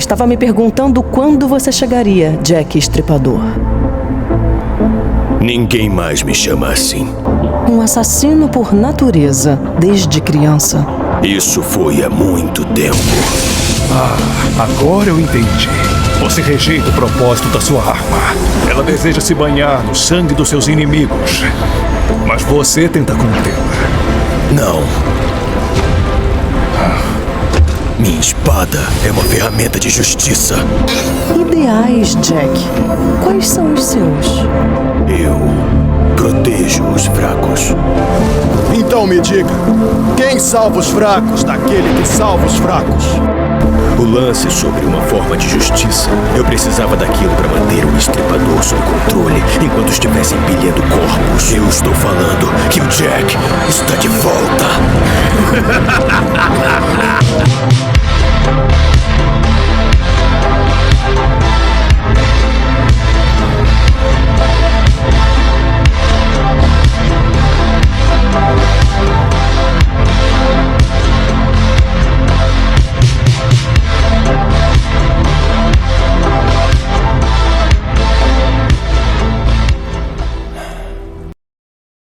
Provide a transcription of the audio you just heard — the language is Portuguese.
Estava me perguntando quando você chegaria, Jack Estripador. Ninguém mais me chama assim. Um assassino por natureza, desde criança. Isso foi há muito tempo. Agora eu entendi. Você rejeita o propósito da sua arma. Ela deseja se banhar no sangue dos seus inimigos. Mas você tenta contê-la. Não. Minha espada é uma ferramenta de justiça. Ideais, Jack. Quais são os seus? Eu protejo os fracos. Então me diga, quem salva os fracos daquele que salva os fracos? O lance sobre uma forma de justiça. Eu precisava daquilo para manter o Estripador sob controle enquanto estivesse empilhando corpos. Eu estou falando que o Jack está de volta.